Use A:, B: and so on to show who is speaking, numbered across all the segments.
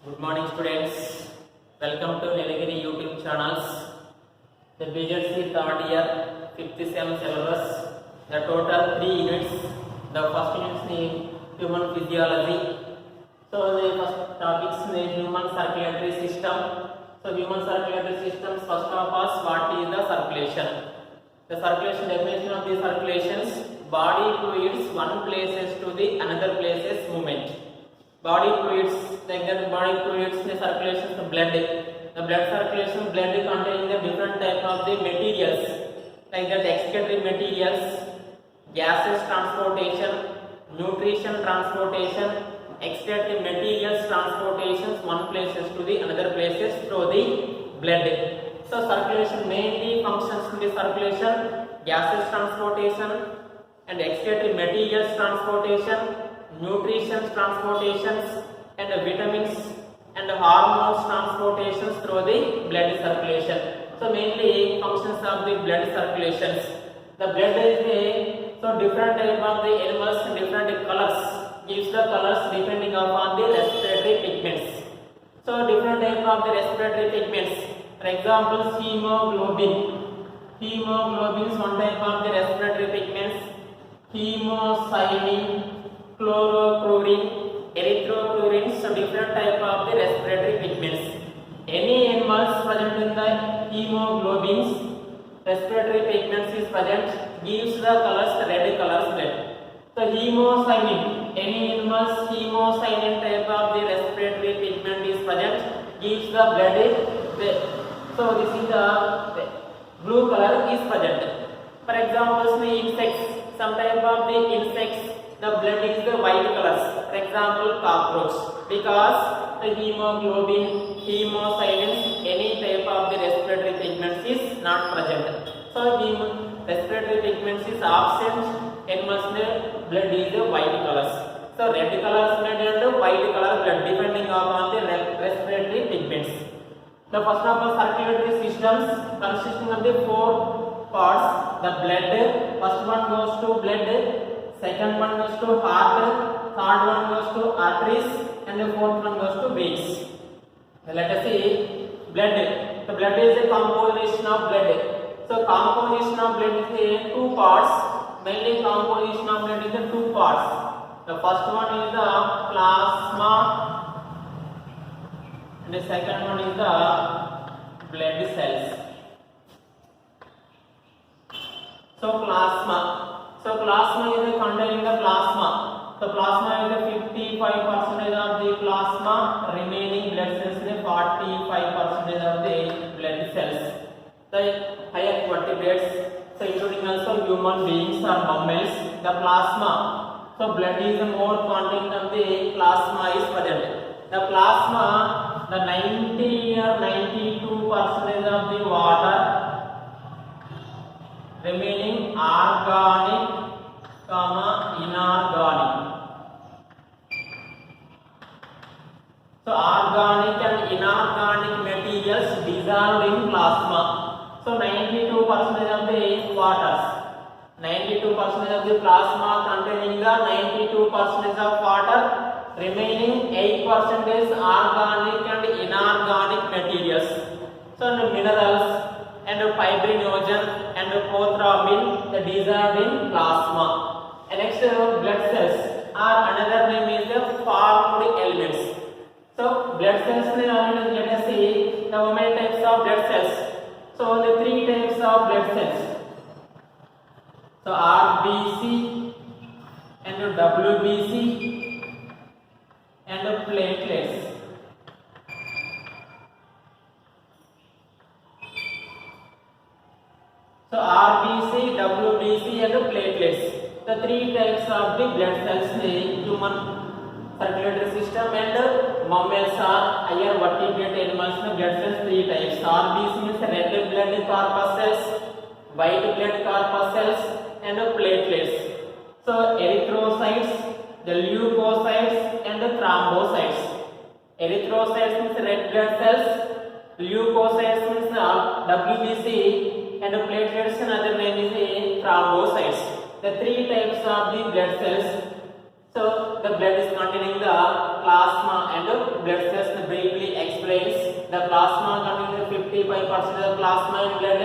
A: Good morning students, welcome to Nilagiri YouTube channels. The BJC third year 5th sem syllabus, the total 3 units. The first unit is human physiology. So the first topics is human circulatory system. So human circulatory system, first of all, what is the circulation? The circulation, definition of the circulations: body fluids one places to the another places movement. Body fluids, like that body fluids in the circulation, the blood circulation, blood containing the different type of the materials, like that excretory materials, gases transportation, nutrition transportation, excretory materials transportations one places to the another places through the blood. So circulation mainly functions in the circulation: gases transportation and excretory materials transportation, nutrition transportations, and vitamins and hormones transportations through the blood circulation. So mainly functions of the blood circulations. The blood is so different type of the animals in different colors, gives the colors depending upon the respiratory pigments. So different type of the respiratory pigments. For example, hemoglobin. Hemoglobin is one type of the respiratory pigments. Hemocyanin, chlorochlorine, erythrochlorine, so different type of the respiratory pigments. Any animals present in the hemoglobins, respiratory pigments is present, gives the colors red colors red. So hemocyanin, any animals hemocyanin type of the respiratory pigment is present, gives the blood red. So this is the blue color is present. For example, the insects, some type of the insects, the blood is the white colors. For example, cockroach, because the hemoglobin, hemocyanin, any type of the respiratory pigments is not present. So respiratory pigments is absent. Animals blood is the white colors. So red colors and white color blood depending upon the respiratory pigments. The first of all, circulatory systems consisting of the 4 parts. The blood, first one goes to blood, second one goes to heart, third one goes to arteries, and the fourth one goes to veins. Let us see blood. The blood is a composition of blood. So composition of blood is a 2 parts. Mainly composition of blood is a 2 parts. The first one is the plasma, and the second one is the blood cells. So plasma. So plasma is containing the plasma. So plasma is 55% of the plasma. Remaining blood cells is 45% of the blood cells. The higher vertebrates, so including also human beings or mammals, the plasma. So blood is more content of the plasma is present. The plasma, the 90 or 92% of the water. Remaining organic, inorganic. So organic and inorganic materials dissolved in plasma. So 92% of the waters, 92% of the plasma containing the 92% of water. Remaining 8% is organic and inorganic materials. So the minerals and fibrinogen and prothrombin, the dissolved in plasma. And next blood cells, or another name is the formed elements. So blood cells, let us see the many types of blood cells. So the 3 types of blood cells. So RBC and WBC and platelets. So RBC, WBC and platelets. The 3 types of the blood cells in human circulatory system, and mammals are higher vertebrate animals in blood cells 3 types. RBC means red blood corpuscles, white blood corpuscles, and platelets. So erythrocytes, the leukocytes and the thrombocytes. Erythrocytes means red blood cells, leukocytes means WBC, and platelets another name is thrombocytes. The 3 types of the blood cells. So the blood is containing the plasma and blood cells briefly explains. The plasma containing 55% of plasma in blood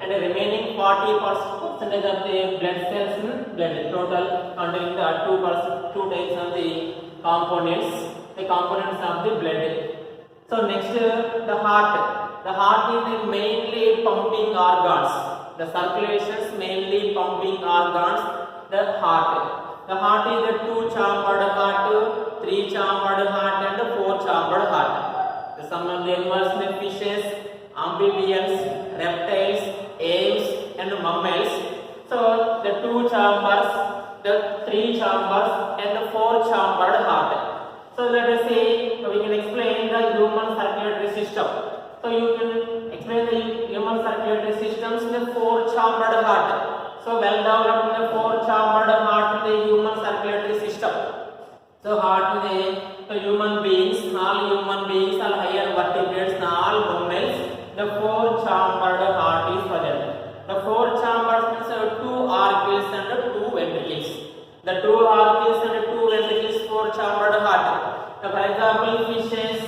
A: and the remaining 40% of the blood cells in blood. Total containing the 2 types of the components of the blood. So next, the heart. The heart is the mainly pumping organs. The circulation is mainly pumping organs. The heart. The heart is the 2-chambered heart, 3-chambered heart, and 4-chambered heart. Some of the animals, the fishes, amphibians, reptiles, apes, and mammals. So the 2 chambers, the 3 chambers, and the 4-chambered heart. So let us see, we can explain the human circulatory system. So you can explain the human circulatory systems in the 4-chambered heart. So well developed in the 4-chambered heart in the human circulatory system. So heart in the human beings, all higher vertebrates, all mammals, the 4-chambered heart is present. The 4 chambers means 2 auricles and 2 ventricles. The 2 auricles and 2 ventricles, 4-chambered heart. For example, fishes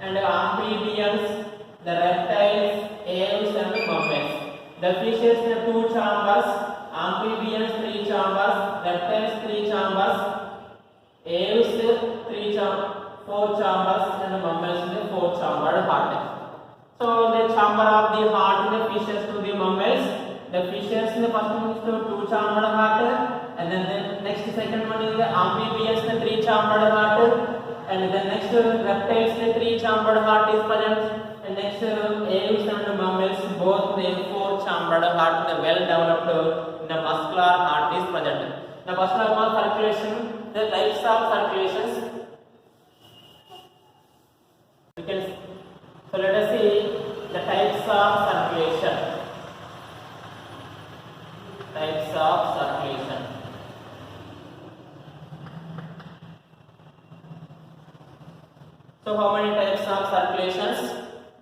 A: and amphibians, the reptiles, apes, and mammals. The fishes, 2 chambers, amphibians, 3 chambers, reptiles, 3 chambers, apes, 4 chambers, and mammals, 4-chambered heart. So the chamber of the heart in the fishes to the mammals. The fishes in the first one is the 2-chambered heart, and then the next second one is the amphibians, the 3-chambered heart, and the next reptiles, the 3-chambered heart is present, and next apes and mammals, both the 4-chambered heart, the well developed in the muscular heart is present. The muscular circulation, the types of circulations. So let us see the types of circulation. Types of circulation. So how many types of circulations?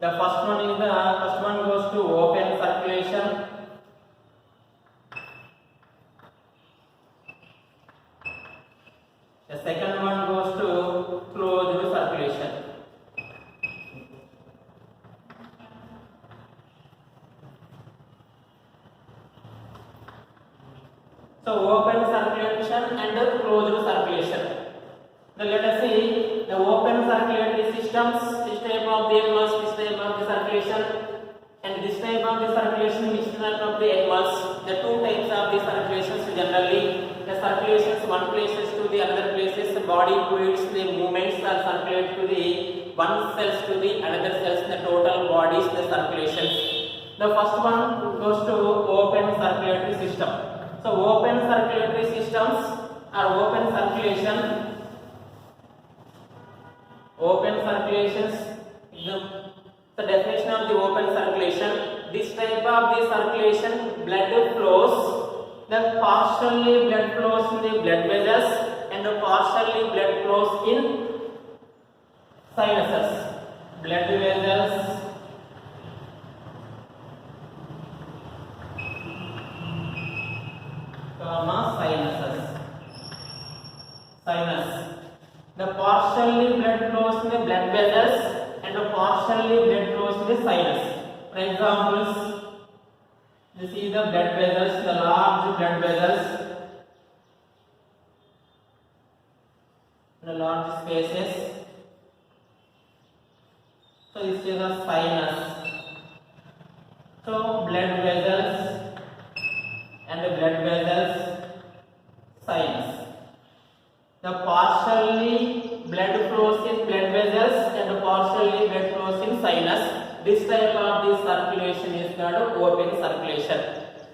A: The first one goes to open circulation. The second one goes to closed circulation. So open circulation and closed circulation. Now let us see the open circulatory systems, this type of the animals, this type of the circulation, and this type of the circulation, which type of the animals. The 2 types of the circulations generally. The circulations one places to the another places, the body fluids, the movements are circulated to the one cells to the another cells, the total bodies, the circulations. The first one goes to open circulatory system. So open circulatory systems are open circulation. Open circulations. The definition of the open circulation. This type of the circulation, blood flows. The partially blood flows in the blood vessels and the partially blood flows in sinuses. Blood vessels, sinuses. Sinus. The partially blood flows in the blood vessels and the partially blood flows in the sinus. For examples, this is the blood vessels, the large blood vessels, the large spaces. So this is the sinus. So blood vessels and the blood vessels, sinus. The partially blood flows in blood vessels and partially blood flows in sinus. This type of the circulation is called open circulation.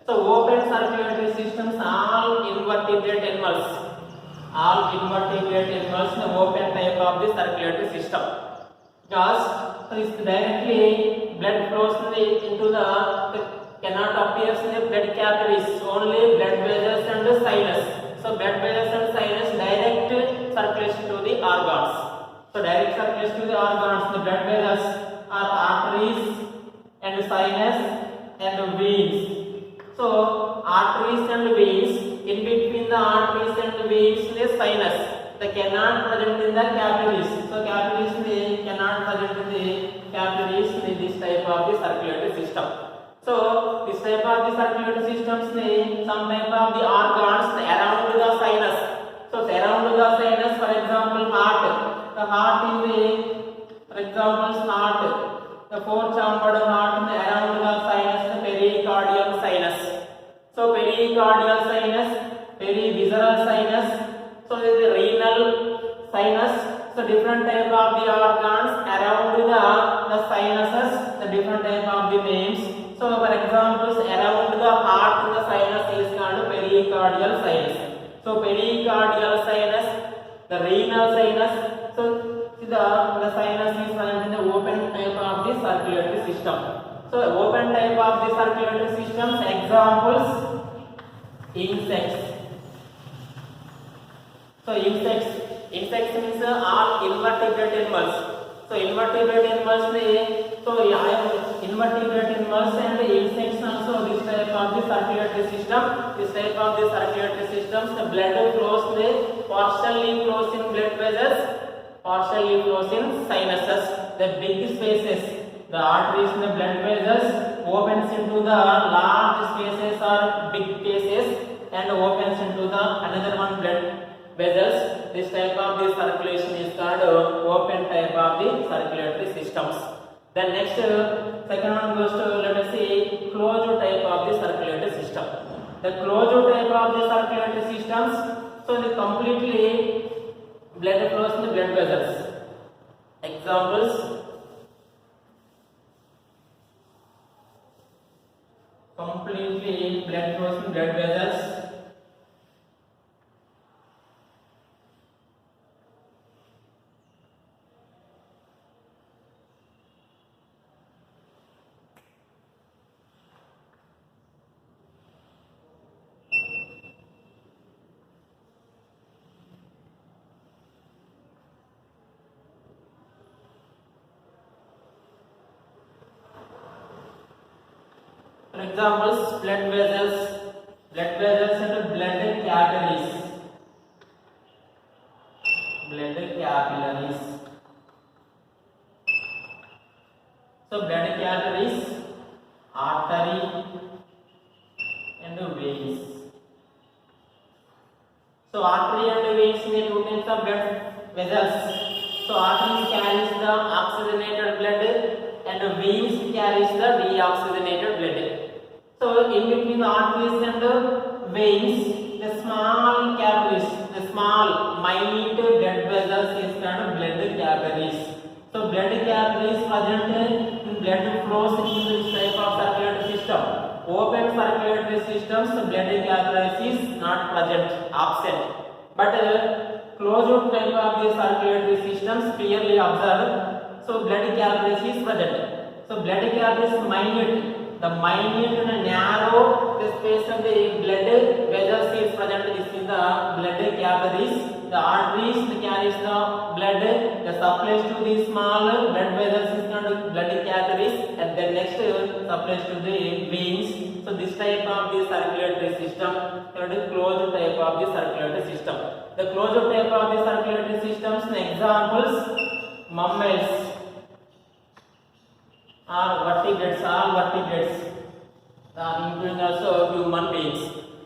A: So open circulatory systems, all invertebrate animals, the open type of the circulatory system. Because directly blood flows into the cannot appear in the blood capillaries, only blood vessels and the sinus. So blood vessels and sinus direct circulation to the organs. So direct circulation to the organs, the blood vessels are arteries and sinus and veins. So arteries and veins, in between the arteries and veins is sinus. they cannot present in the capillaries. So capillaries cannot present in the capillaries in this type of the circulatory system. So this type of the circulatory systems some type of the organs around the sinus. So around the sinus, for example, heart. The heart for example, heart. The four-chambered heart around the sinus, the pericardial sinus. So pericardial sinus, perivisceral sinus. So there is the renal sinus. So different type of the organs around the sinuses, the different type of the names. So for example, around the heart, the sinus is called pericardial sinus. So pericardial sinus, the renal sinus. So the sinus is present in the open type of the circulatory system. So open type of the circulatory systems, examples, insects. So insects means all invertebrate animals. So invertebrate animals invertebrate animals and insects also this type of the circulatory system. This type of the circulatory systems, the blood flows partially flows in blood vessels, partially flows in sinuses. The big spaces, the arteries in the blood vessels opens into the large spaces or big spaces and opens into the another one blood vessels. This type of the circulation is called open type of the circulatory systems. Then next second one goes to, let us see, closed type of the circulatory system. The closed type of the circulatory systems, so the completely blood flows in the blood vessels. Examples, completely blood flows in blood vessels. For examples, blood vessels and blood capillaries. Blood capillaries. So blood capillaries, artery and veins. So artery and veins may two types of blood vessels. So arteries carries the oxygenated blood and veins carries the deoxygenated blood. So in between the arteries and the veins, the small capillaries, the small minute blood vessels is called blood capillaries. So blood capillaries present in blood flows into this type of circulatory system. Open circulatory systems, the blood capillaries is not present, absent. But closed type of the circulatory systems clearly observed. So blood capillaries is present. So blood capillaries minute. The minute and narrow the space of the blood vessels is present. This is the blood capillaries. The arteries carries the blood. The supplies to the small blood vessels is called blood capillaries, and then next supplies to the veins. So this type of the circulatory system, closed type of the circulatory system. The closed type of the circulatory systems, examples, mammals. All vertebrates, including also human beings.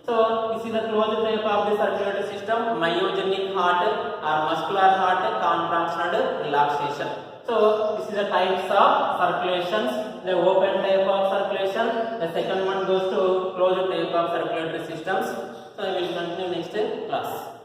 A: So this is the closed type of the circulatory system, myogenic heart or muscular heart, contraction and relaxation. So this is the types of circulations, the open type of circulation. The second one goes to closed type of circulatory systems. So I will continue next class.